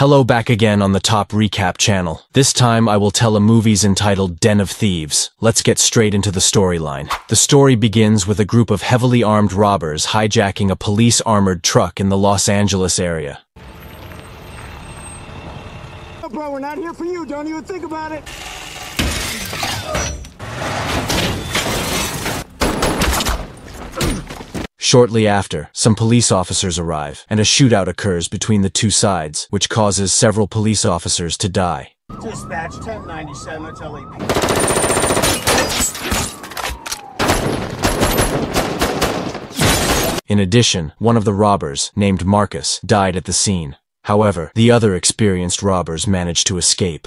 Hello, back again on the Top Recap channel. This time I will tell a movie's entitled Den of Thieves. Let's get straight into the storyline. The story begins with a group of heavily armed robbers hijacking a police armored truck in the Los Angeles area. Oh, bro, we're not here for you. Don't even think about it. Shortly after, some police officers arrive, and a shootout occurs between the two sides, which causes several police officers to die. Dispatch 1097, that's LAP. In addition, one of the robbers, named Marcus, died at the scene. However, the other experienced robbers managed to escape.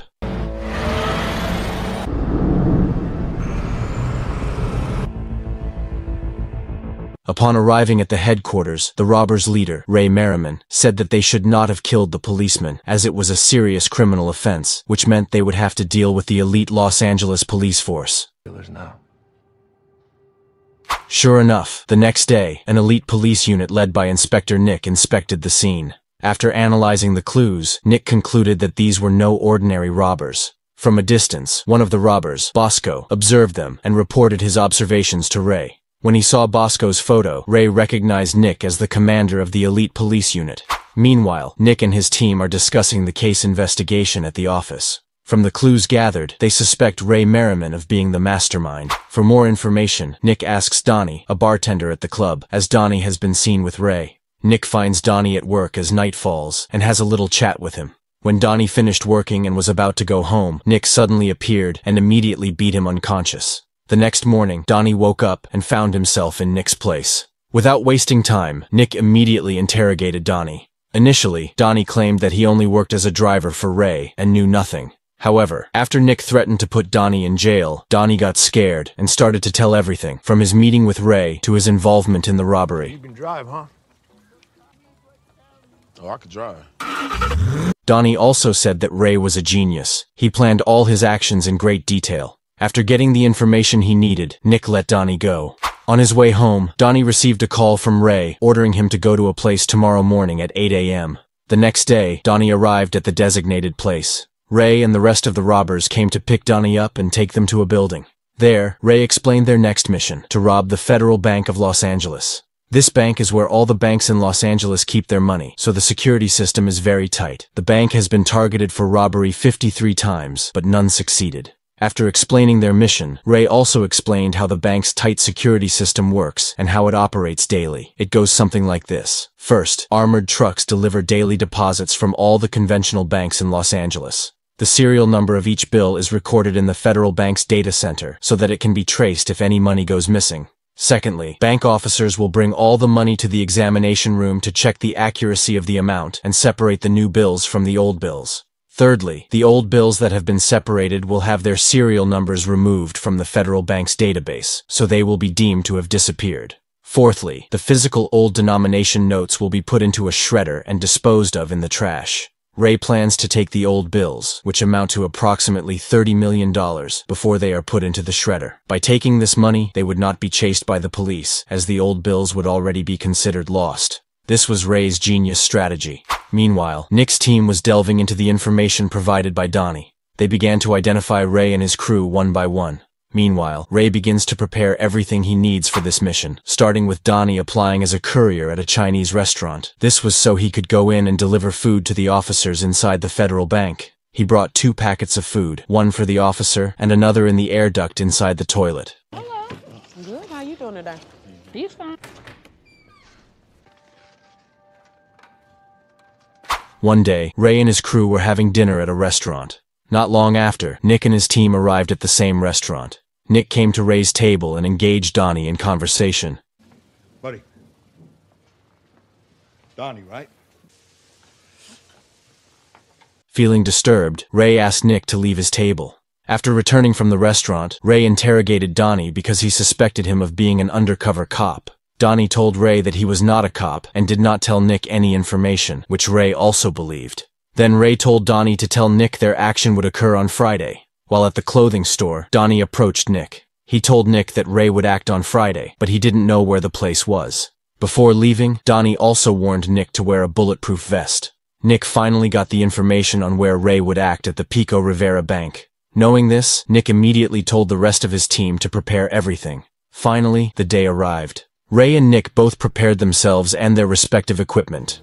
Upon arriving at the headquarters, the robbers' leader, Ray Merriman, said that they should not have killed the policeman, as it was a serious criminal offense, which meant they would have to deal with the elite Los Angeles police force. Sure enough, the next day, an elite police unit led by Inspector Nick inspected the scene. After analyzing the clues, Nick concluded that these were no ordinary robbers. From a distance, one of the robbers, Bosco, observed them and reported his observations to Ray. When he saw Bosco's photo, Ray recognized Nick as the commander of the elite police unit. Meanwhile, Nick and his team are discussing the case investigation at the office. From the clues gathered, they suspect Ray Merriman of being the mastermind. For more information, Nick asks Donnie, a bartender at the club, as Donnie has been seen with Ray. Nick finds Donnie at work as night falls, and has a little chat with him. When Donnie finished working and was about to go home, Nick suddenly appeared and immediately beat him unconscious. The next morning, Donnie woke up and found himself in Nick's place. Without wasting time, Nick immediately interrogated Donnie. Initially, Donnie claimed that he only worked as a driver for Ray and knew nothing. However, after Nick threatened to put Donnie in jail, Donnie got scared and started to tell everything, from his meeting with Ray to his involvement in the robbery. You can drive, huh? Oh, I could drive. Donnie also said that Ray was a genius. He planned all his actions in great detail. After getting the information he needed, Nick let Donnie go. On his way home, Donnie received a call from Ray, ordering him to go to a place tomorrow morning at 8 a.m. The next day, Donnie arrived at the designated place. Ray and the rest of the robbers came to pick Donnie up and take them to a building. There, Ray explained their next mission, to rob the Federal Bank of Los Angeles. This bank is where all the banks in Los Angeles keep their money, so the security system is very tight. The bank has been targeted for robbery 53 times, but none succeeded. After explaining their mission, Ray also explained how the bank's tight security system works and how it operates daily. It goes something like this. First, armored trucks deliver daily deposits from all the conventional banks in Los Angeles. The serial number of each bill is recorded in the Federal Bank's data center so that it can be traced if any money goes missing. Secondly, bank officers will bring all the money to the examination room to check the accuracy of the amount and separate the new bills from the old bills. Thirdly, the old bills that have been separated will have their serial numbers removed from the Federal Bank's database, so they will be deemed to have disappeared. Fourthly, the physical old denomination notes will be put into a shredder and disposed of in the trash. Ray plans to take the old bills, which amount to approximately $30 million, before they are put into the shredder. By taking this money, they would not be chased by the police, as the old bills would already be considered lost. This was Ray's genius strategy. Meanwhile, Nick's team was delving into the information provided by Donnie. They began to identify Ray and his crew one by one. Meanwhile, Ray begins to prepare everything he needs for this mission, starting with Donnie applying as a courier at a Chinese restaurant. This was so he could go in and deliver food to the officers inside the Federal Bank. He brought 2 packets of food, one for the officer and another in the air duct inside the toilet. Hello. Good. How you doing today? He's fine. One day, Ray and his crew were having dinner at a restaurant. Not long after, Nick and his team arrived at the same restaurant. Nick came to Ray's table and engaged Donnie in conversation. Buddy. Donnie, right? Feeling disturbed, Ray asked Nick to leave his table. After returning from the restaurant, Ray interrogated Donnie because he suspected him of being an undercover cop. Donnie told Ray that he was not a cop and did not tell Nick any information, which Ray also believed. Then Ray told Donnie to tell Nick their action would occur on Friday. While at the clothing store, Donnie approached Nick. He told Nick that Ray would act on Friday, but he didn't know where the place was. Before leaving, Donnie also warned Nick to wear a bulletproof vest. Nick finally got the information on where Ray would act at the Pico Rivera Bank. Knowing this, Nick immediately told the rest of his team to prepare everything. Finally, the day arrived. Ray and Nick both prepared themselves and their respective equipment.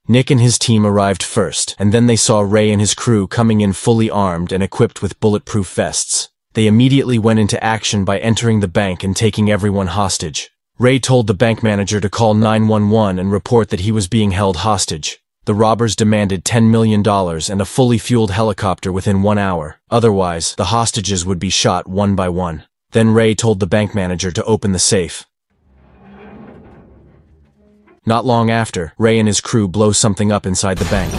Nick and his team arrived first, and then they saw Ray and his crew coming in fully armed and equipped with bulletproof vests. They immediately went into action by entering the bank and taking everyone hostage. Ray told the bank manager to call 911 and report that he was being held hostage. The robbers demanded $10 million and a fully fueled helicopter within 1 hour. Otherwise, the hostages would be shot one by one. Then Ray told the bank manager to open the safe. Not long after, Ray and his crew blow something up inside the bank.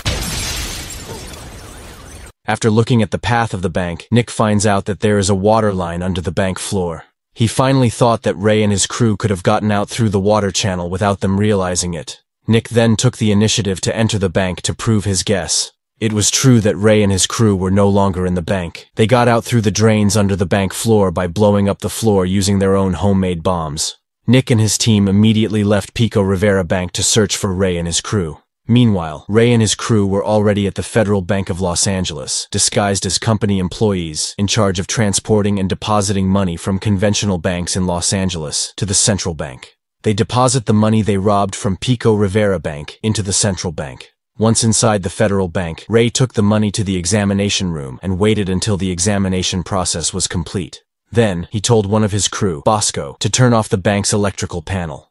After looking at the path of the bank, Nick finds out that there is a water line under the bank floor. He finally thought that Ray and his crew could have gotten out through the water channel without them realizing it. Nick then took the initiative to enter the bank to prove his guess. It was true that Ray and his crew were no longer in the bank. They got out through the drains under the bank floor by blowing up the floor using their own homemade bombs. Nick and his team immediately left Pico Rivera Bank to search for Ray and his crew. Meanwhile, Ray and his crew were already at the Federal Bank of Los Angeles, disguised as company employees, in charge of transporting and depositing money from conventional banks in Los Angeles to the central bank. They deposit the money they robbed from Pico Rivera Bank into the central bank. Once inside the Federal Bank, Ray took the money to the examination room and waited until the examination process was complete. Then, he told one of his crew, Bosco, to turn off the bank's electrical panel.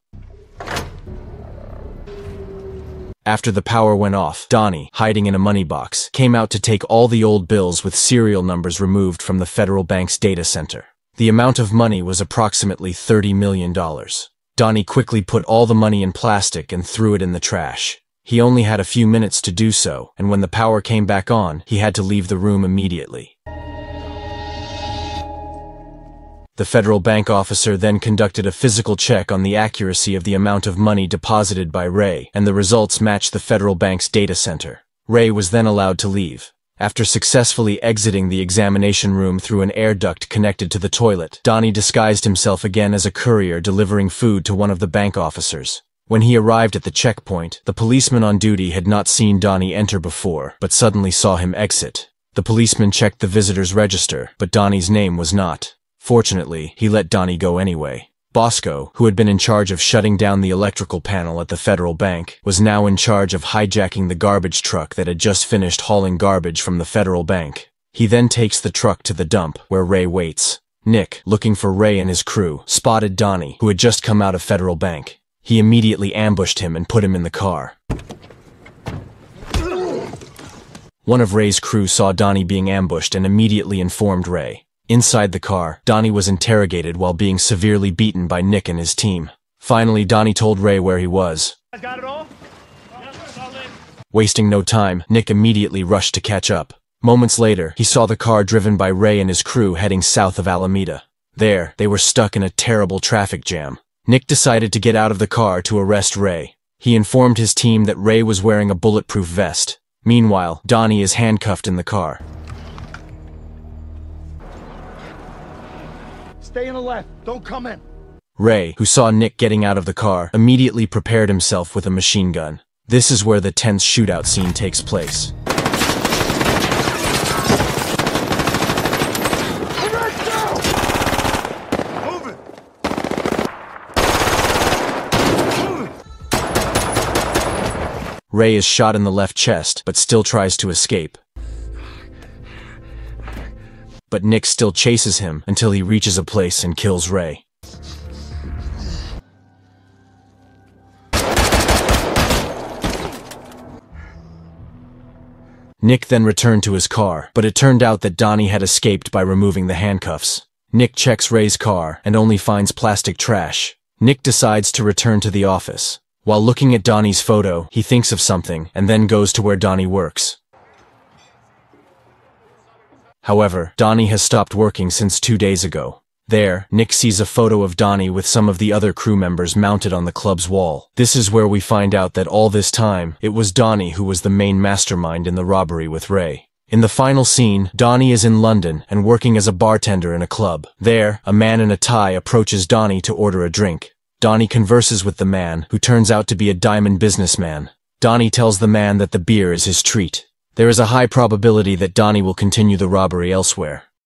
After the power went off, Donnie, hiding in a money box, came out to take all the old bills with serial numbers removed from the Federal Bank's data center. The amount of money was approximately $30 million. Donnie quickly put all the money in plastic and threw it in the trash. He only had a few minutes to do so, and when the power came back on, he had to leave the room immediately. The Federal Bank officer then conducted a physical check on the accuracy of the amount of money deposited by Ray, and the results matched the Federal Bank's data center. Ray was then allowed to leave. After successfully exiting the examination room through an air duct connected to the toilet, Donnie disguised himself again as a courier delivering food to one of the bank officers. When he arrived at the checkpoint, the policeman on duty had not seen Donnie enter before, but suddenly saw him exit. The policeman checked the visitor's register, but Donnie's name was not. Fortunately, he let Donnie go anyway. Bosco, who had been in charge of shutting down the electrical panel at the Federal Bank, was now in charge of hijacking the garbage truck that had just finished hauling garbage from the Federal Bank. He then takes the truck to the dump, where Ray waits. Nick, looking for Ray and his crew, spotted Donnie, who had just come out of Federal Bank. He immediately ambushed him and put him in the car. One of Ray's crew saw Donnie being ambushed and immediately informed Ray. Inside the car, Donnie was interrogated while being severely beaten by Nick and his team. Finally, Donnie told Ray where he was. Got it all? Wasting no time, Nick immediately rushed to catch up. Moments later, he saw the car driven by Ray and his crew heading south of Alameda. There, they were stuck in a terrible traffic jam. Nick decided to get out of the car to arrest Ray. He informed his team that Ray was wearing a bulletproof vest. Meanwhile, Donnie is handcuffed in the car. Stay in the left. Don't come in. Ray, who saw Nick getting out of the car, immediately prepared himself with a machine gun. This is where the tense shootout scene takes place. Ray is shot in the left chest, but still tries to escape. But Nick still chases him until he reaches a place and kills Ray. Nick then returned to his car, but it turned out that Donnie had escaped by removing the handcuffs. Nick checks Ray's car and only finds plastic trash. Nick decides to return to the office. While looking at Donnie's photo, he thinks of something and then goes to where Donnie works. However, Donnie has stopped working since 2 days ago. There, Nick sees a photo of Donnie with some of the other crew members mounted on the club's wall. This is where we find out that all this time, it was Donnie who was the main mastermind in the robbery with Ray. In the final scene, Donnie is in London and working as a bartender in a club. There, a man in a tie approaches Donnie to order a drink. Donnie converses with the man, who turns out to be a diamond businessman. Donnie tells the man that the beer is his treat. There is a high probability that Donnie will continue the robbery elsewhere.